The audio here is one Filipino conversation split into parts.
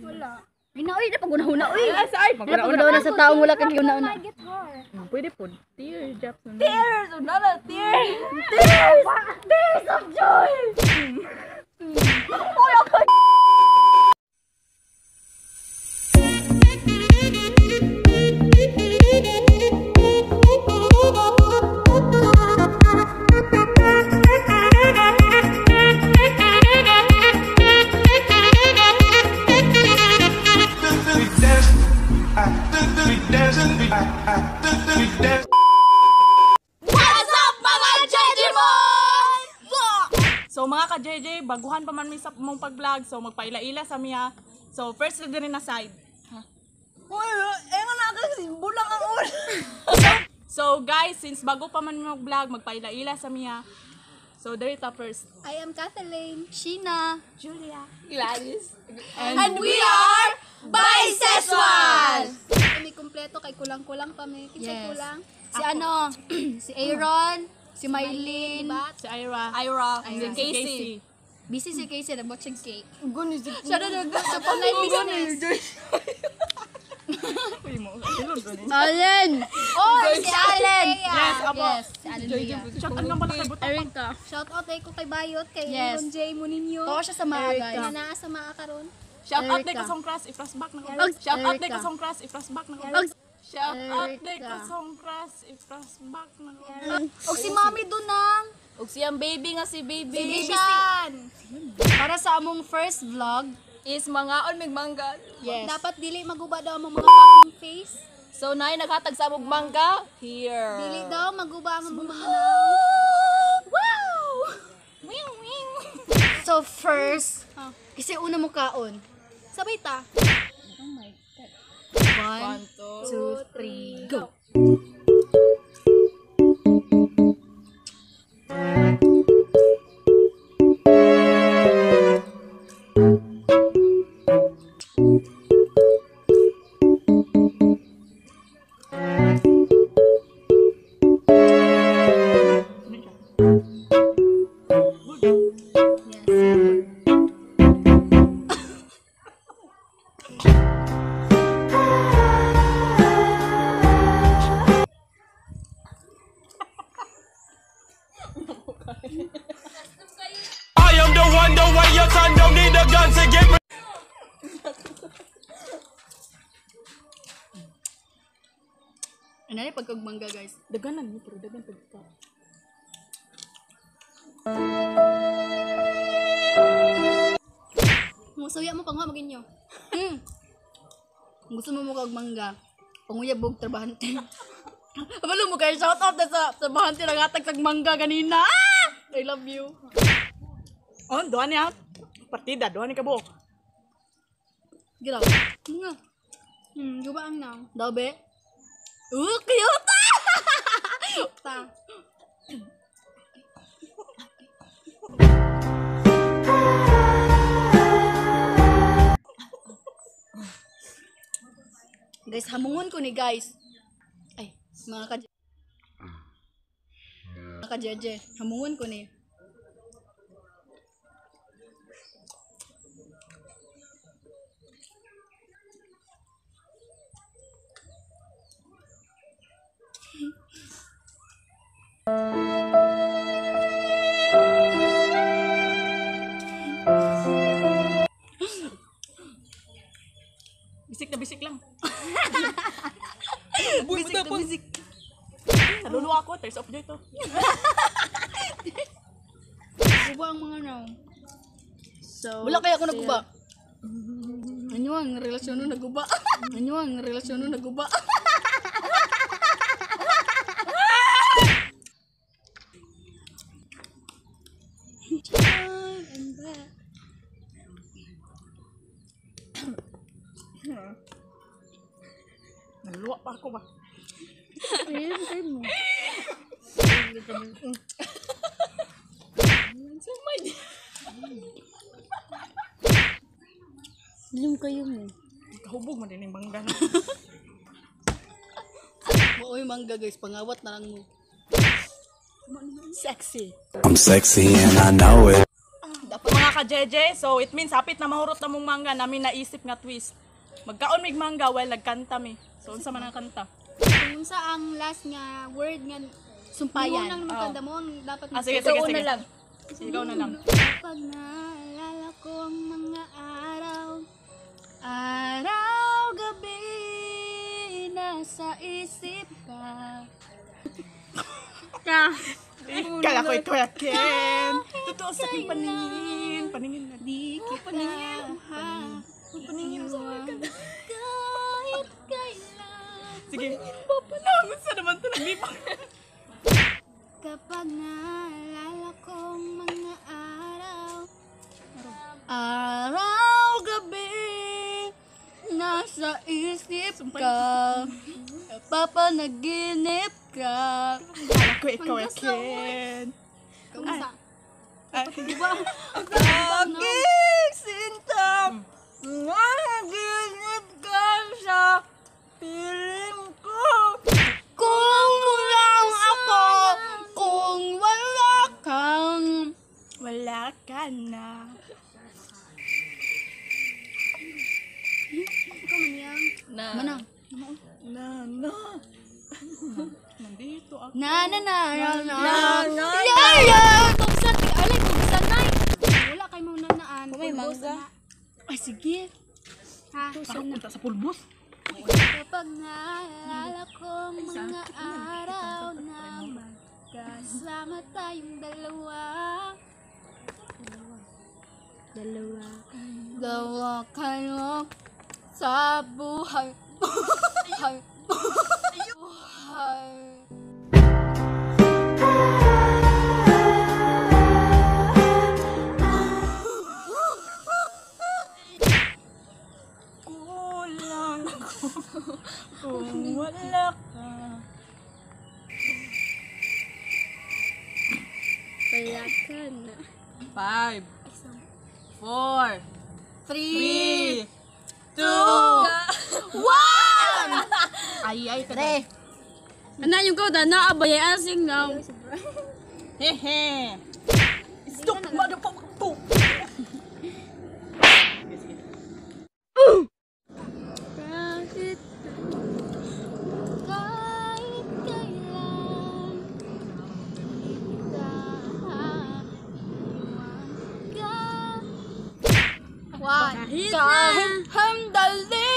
Wala. Ay na, uy, napag-una-una, uy. Ay, Napag-una sa taong wala kang una-una. Pwede po. Tear drops. Tears! Unala, tears! Tears! Tears of joy! What's up mga Jejimon? So mga ka-JJ, baguhan pa man mi sa mong pag-vlog. So magpaila-ila sa miya. So first na din na side. Uy, nga natin, bulang ang ulo. So guys, since bago pa man mo vlog, magpaila-ila sa miya. So there ta first. I am Kathleen. Sheena. Julia. Gladys. And we are bisexual! Kami kumpleto kay kulang-kulang pa may kinsay kulang. Si ano, si Aaron, si Mylene. Si Ira. Ira. And then si Casey. Busy si Casey, nag-watching cake. Siya na sa online business. Allen! Oh, si Allen. Yes, apo. Yes, si Allen Lea. Shout out nga pala kay Buta. Erica. Shout out ko kay Bayot, kay Yes. Aaron J. Muninyo. Tawa siya sa mga guys. Na naa sa mga karon. Shout out Erica. day ka song crush, i-flashback na ko. Erica. Shout out day ka song crush, i-flashback na ko. Shout out day Erica. ka song crush, i-flashback na ko. O si Mami Dunang. Ug siyang baby nga si baby. Baby Shan. Para sa among first vlog. Is mangaon mig mangga. Yes. Dapat dili maguba daw ang mga fucking face. So nay naghatag sa among mangga here. Dili daw maguba ang mga Wow! So first, kasi una mo kaon. Sabay ta. 1, 2, 3, go! I am the one, the way your son don't need a gun to get me. Ano na pagkagmangga guys? Daganan mo, pero dagan pagka. Musuya mo pang maginyo. Gusto mo kag mangga? Panguyabog trabahante. Abalo mo kayo shout out na sa trabahante naghatag sa mangga kanina. Ah! I love you. Oh, doon niya. Partida, doon ni kabuk. Giraw. Nga. Guba ang nang. Daw be. Cute! Ta. Guys, hamungon ko ni guys. Ay, mga ka-jeje. Hamungon ko ni. Bisik na bisik lang. Bisik na bisik. Nalulo ako, tears of joy to. Guba ang mga nang. So, wala kaya ako naguba. Ano ang relasyon nun naguba? Ano ang relasyon nun naguba? Naluwa pa ako ba? Dilim kayo mo. Kahubog man din yung bangga. Oy mangga guys, pangawat na lang mo. Sexy. I'm sexy and I know it. Dapat mga ka-jeje. So it means hapit na mahurot na mong mangga namin naisip nga twist. Magkaon mig mangga while nagkanta mi. So unsa man ang kanta? Kung sa ang last nga word nga Sumpayan. unang magkanda mo ang dapat Sige, Ikaw sige, una sige. lang. Sigaw na lang. Kapag naalala ko ang mga araw, araw, gabi, nasa isip ka. Kala ko ikaw yakin. Totoo sa aking paningin. Paningin na di kita. Paningin sa kahit kailan. Sige. Papanamon sa naman ito. Naglipa. Kapag naalala ko ang mga araw, Araw, gabi, nasa isip ka. Papanaginip ka. Kala ko ikaw yakin. kamusta? Aking sinta, naginip ka sa piling ko. Kung lang ako, kung wala kang, Wala ka na. Ikaw man yang. manang. Na. Nandito ako. Na. Tugsan, alay, tugsan na. Wala kay mong nanaan. May Pulbos mangga. na. Ay, sige. Ha? Ako punta sa pulbos. Kapag naalala ko ang mga araw na magkasama tayong dalawa. Gawa kayo sa buhay. Buhay. Kulang ako kung wala ka. Wala ka na. 5, 4, 3, 2, Ay, kare. Ano yung kauda na abay asing na. hehe. Stop, motherfucker. Kahit kailan hindi kita Kahit hamdali,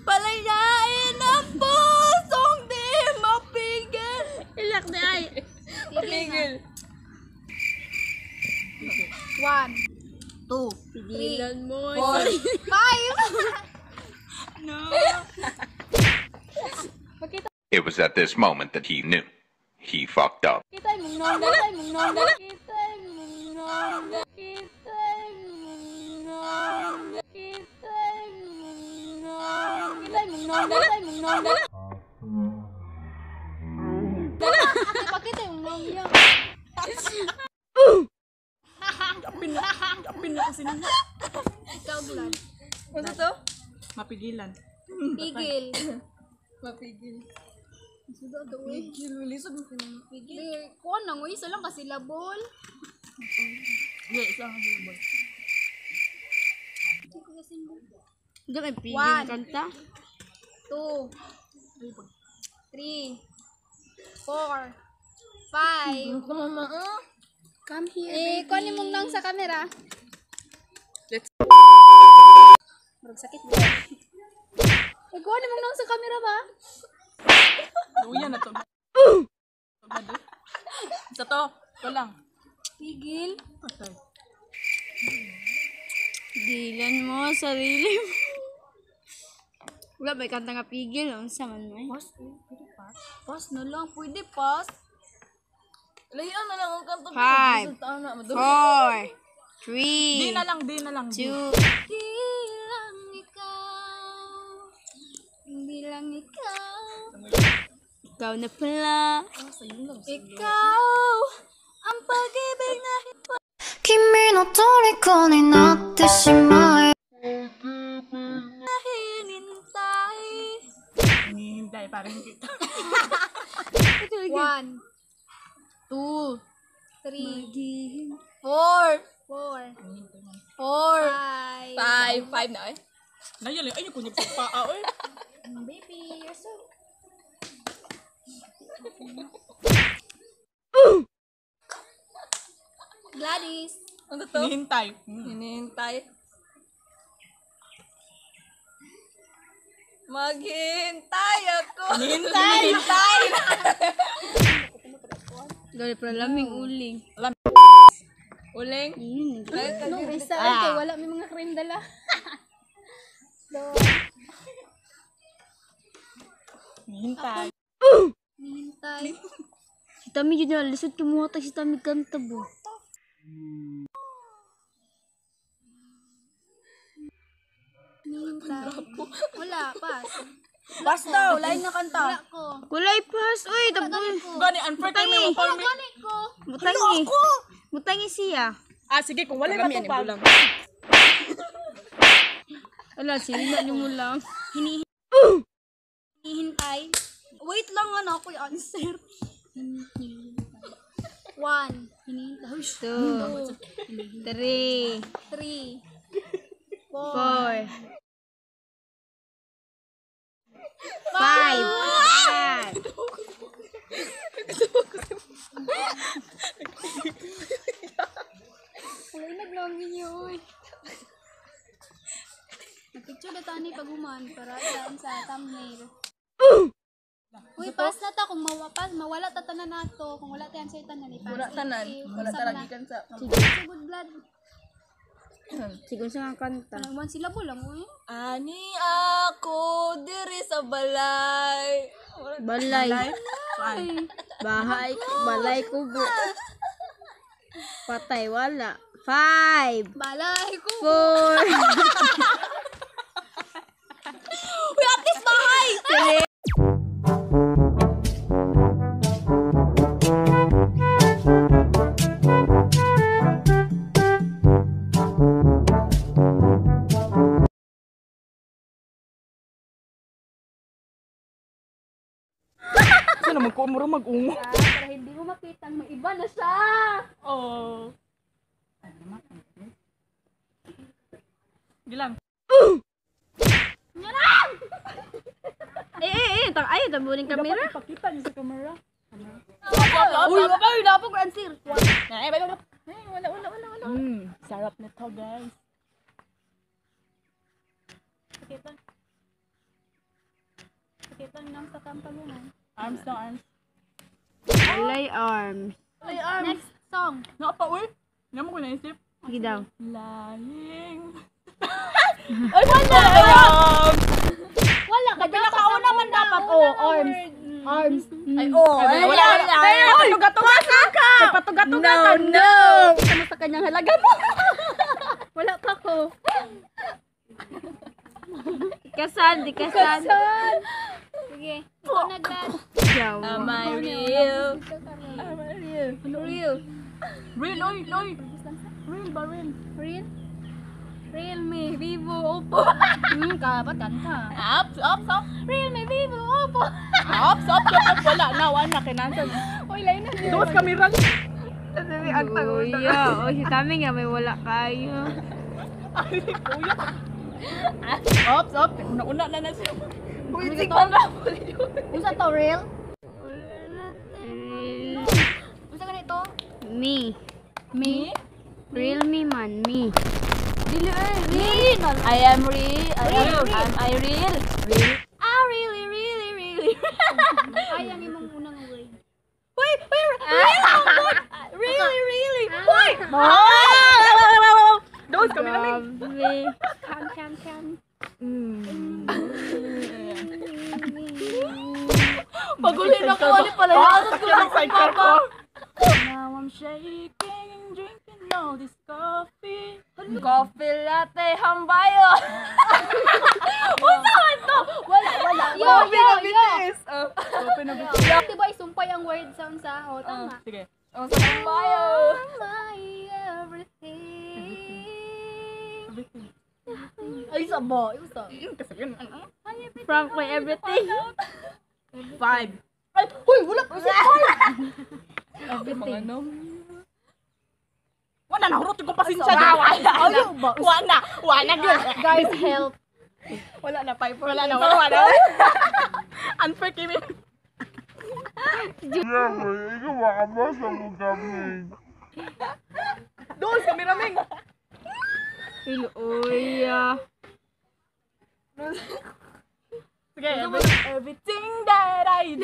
palayain ang pusong di mapigil. Ilak na ay. Pigil. 1, 2. Pigilan mo. 5. It was at this moment that he knew. He fucked up. Pakita yung nongya. Kapin na kasi nila. Ikaw, Glan. Ano to? Mapigilan. Pigil. Mapigil. Pigil. Kuha na mo, isa lang kasi labol. Yes, lang ang boy. Diyan may pigil One. kanta. 2, 3, 4, 5. Come here. Kunin mong lang sa camera. Let's- Marag sakit mo. Kunin mong lang sa camera ba? Luya na to. Sa to. Ito lang. Pigil. Okay. Pigilan mo sarili mo. Wala may kanta nga pigil. Ang saman mo eh. Pass na lang. Pwede pass. Layan na lang ang kanto. 5, 4, 3, Di na lang. 2. Di lang ikaw. Hindi lang ikaw. Ikaw na pala. Ikaw. Ang pag-ibig na 君の虜になってしまえ hinintay. Hinihintay parang kita. 1, 2, 3, 4, 4. 4. 4. 5 na eh. Nayali, ayun ko niya sa paa, oy. Baby, you're so... Gladys. Ano to? Hinihintay. Hinihintay. Maghintay ako. Hinihintay. Gali pa laming uling. Uling. No, isa. Okay, wala may mga cream dala. Hinihintay. Hintay. Si Tami yun na, lisod kumuhatag si Tami kanta bo. Hintay. Wala, pas. Pas daw, lain na kanta. Wala ko. Kulay pas, uy, taboy. Gani, unfair kayo may Wala mapalmi. ganit ko. Mutangi. Mutangi siya. Ah, sige, kung wala ka to pa. Wala, sila niyo mo lang. Hintay. Wait lang ano ako yung answer. 1. Hinihintay. 2, 3, 3. 4, 5. Wala naglangin yun. Nagpicture na tani pag human para daan sa thumbnail. Uy, pas na ta. Kung mawala ta tanan nato. Kung wala tayo answer tanan eh. Wala tanan. Wala talaga kan sa. Good blood. Siguro sa nga kanta. Nagman sila po lang. Uy. Ani ako diri sa balay. Balay. Bahay. Balay kubo. Patay, wala. 5, Balay ko. 4. Uy, at least bahay! Saan naman ko mura mag-ungo? Para hindi mo makita may iba na siya. Oh. Gilang. Ayaw, tabunin kamera. Pakita niyo sa camera. Uy, wala po ko answer. Wala. Sarap nito, guys. Pakita nang sa kampalunan. Arms na arms. Balay arms. Next song. Napa, uy. Naman ko naisip. Sige daw. Laing. Wala ka Pinakauna man dapat. Arms. Arms. Ay, oh. Wala. Patugat-tugat ka. Patugat-tugat. No. Sama sa kanyang halaga mo. Wala pa ko. Di kasan. Sige. Ikaw na, Glad. Yaw. Am I real? Ano real? Real, oy. Real ba, real? Real? Realme, Vivo, Oppo. Kapat kanta. Up. Realme, Vivo, Oppo. Up. Wala na, wala. Kinansan. Uy, lain na. Tuwas kamera. Kuya. O, si Tami nga may wala kayo. Up. Una na siya. Wait, pa na. Unsa to, real? Unsa ganito? Me. Me? Real me man. Me. Dili I am real. I real. Ah, really. Ay, ang imong unang word. Really. Hoy! Tuwas kami namin. Grabe. Cam. Pagulin ako. Ano pala yan? Sidecar ko. Now I'm shaking and drinking all this coffee. Coffee latte hambayo. Wala. Yo. Coffee na bitin. Diba isumpay ang word sound sa o tama. Sige. Ang sa hambayo. My everything. Ay, sabo. Frank my everything. 5. Ay, huy, wala ko siya. Everything. Wala na, hurot yung pasensya dyan. Ayaw ba? Wala yun. Guys, help. Wala na, Piper. Wala na. Unforgiving. Doon, kami-raming. Uy, Sige, everything that I do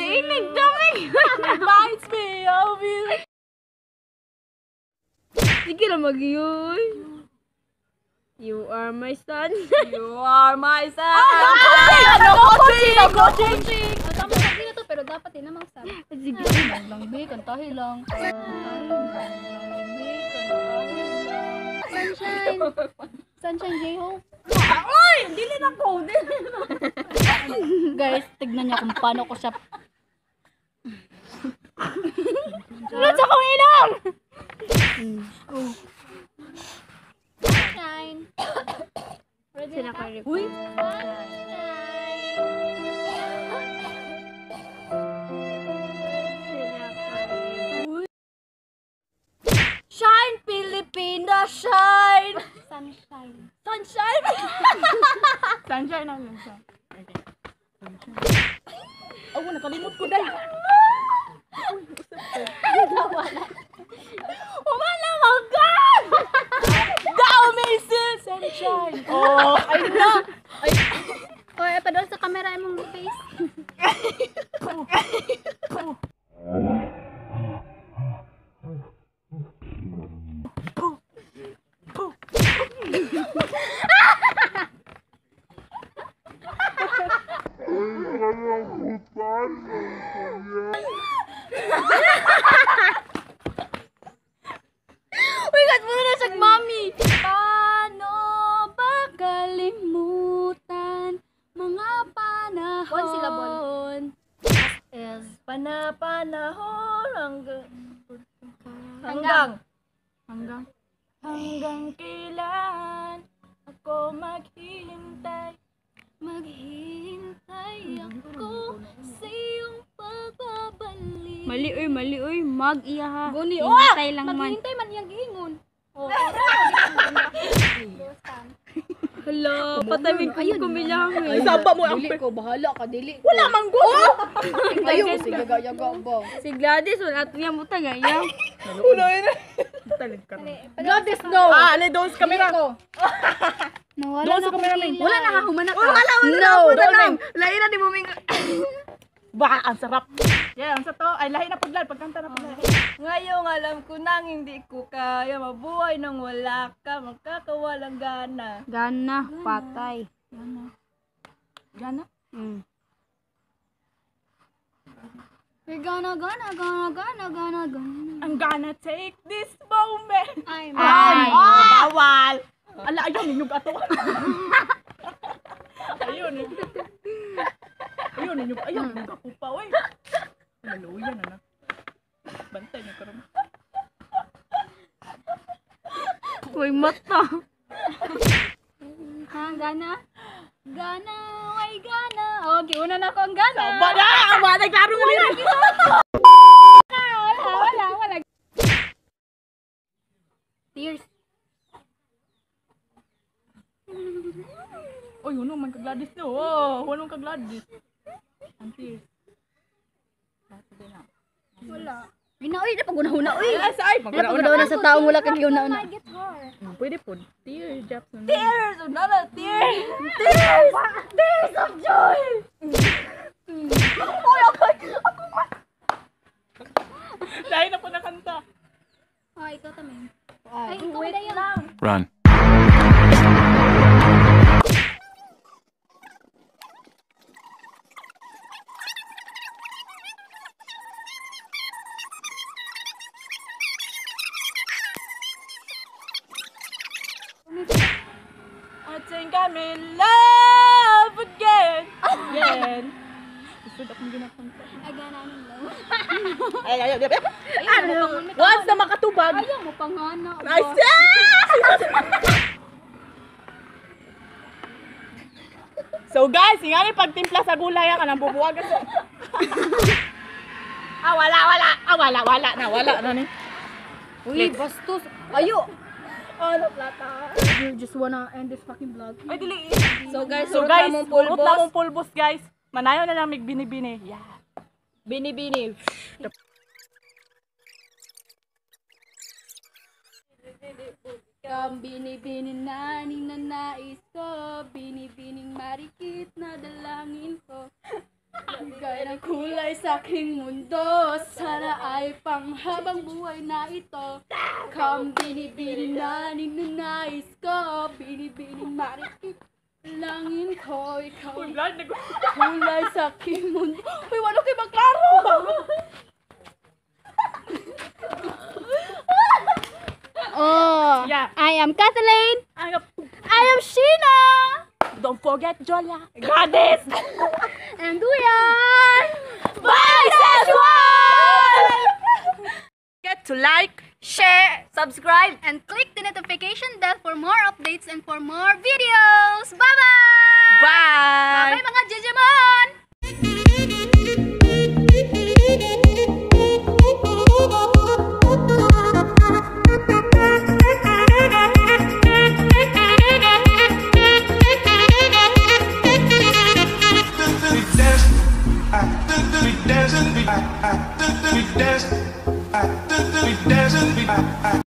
reminds me of you. sige na mag-yoy. You are my son. You are my son. Coaching! Tama sabi na to, pero dapat din namang sabi. Sige, lang be, kantahin lang. Sunshine. Sunshine J-Hope. Guys, tignan niya kung paano ko siya. Sunod sa kong inom! Sunshine. Ready Sila na ka? ko uy! Shine, Pilipinas, shine! Sunshine. Sunshine! Sunshine na lang siya. Okay. Sunshine. Oh, nakalimot ko dahil. Umalamang ka! Daw, Mason! Sunshine! Oh, Ay na! Oy, padol sa camera mong face. Uy, kat mo na siya, mami! Paano ba kalimutan mga panahon? One syllable. Is Panahon Hanggang. hanggang kailan ako maghihintay. Maghihintay ako sa iyong pagbabalik. mali oy, mag-iya ha. Guni, Hintay lang man. maghihintay man iyang giingon. Hala, patamig ko kumilang eh. Saba mo ang Dili ko, bahala ka, dili ko. wala mang go. Ayun, sige, gayaga ba? Si Gladys, wala ito yung muta gaya. Ulo yun. Talig ka. Gladys, no! Ali, doon sa kamera. Nawala Doon na sa akong cameraman. kilay. Wala nakahumana ka. No, Doon, lain na di mo ming... Ba, ang sarap. Yeah, ang sa to. Ay, lahi na paglan. Pagkanta na paglan. Ngayong alam ko nang hindi ko kaya mabuhay nang wala ka, magkakawalang gana. Gana, patay. Gana? We're gonna. I'm gonna take this moment. I'm Bawal. Ala, ayun, yung ato. Ayun. Ayun, nagkapupa, oy. Naluya na. Bantay na karon. Uy, mata. Ha, gana? Gana, ay gana. Okay, una na ako ang gana. Bada! Bada, klaro nga nila. Wala. Tears. Oy, huno man kagladis no. Oh, huno kagladis. Auntie. Wala. Ay na, uy, napagunahuna, uy. Ay, Napagunahuna sa taong wala kang giuna-una. I get her. pwede po. Tear drops na. Tears! Another tears! Tears of joy! Dahil na po nakanta. Oh, ikaw tamin. Ay, ikaw wait lang. Run. I think I'm in love again. Gusto akong ginakanta. Ay, gana ng love. Once na makatubag. Ayaw mo pang hana. Nice! So guys, nga ni pagtimpla sa gulay ka nang bubuwag sa. Wala na ni. Uy, bastos. Ayo, Ano plata? You just wanna end this fucking vlog. Ay, dili. So guys, So surut guys, na mong pulbos. pulbos. Na mong pulbos, guys. Manayo na lang mig bini-bini. Yeah. Bini-bini. Bini-bini na ninanais ko, bini-bining marikit na dalangin ko. Bigay ng kulay sa aking mundo, sana ay panghabang buhay na ito. Bini-bini na ninanais ko, bini-bining marikit dalangin ko. Ikaw ang kulay sa aking mundo. Uy, wala kayo magklaro! Oh, Yeah. I am Kathleen. Ay, I am Sheena. don't forget Jola. Goddess! And we are bisexual. Get to like, Share, subscribe, and click the notification bell for more updates and for more videos. Bye-bye. bye! Bye mga Jejemon. We dancing,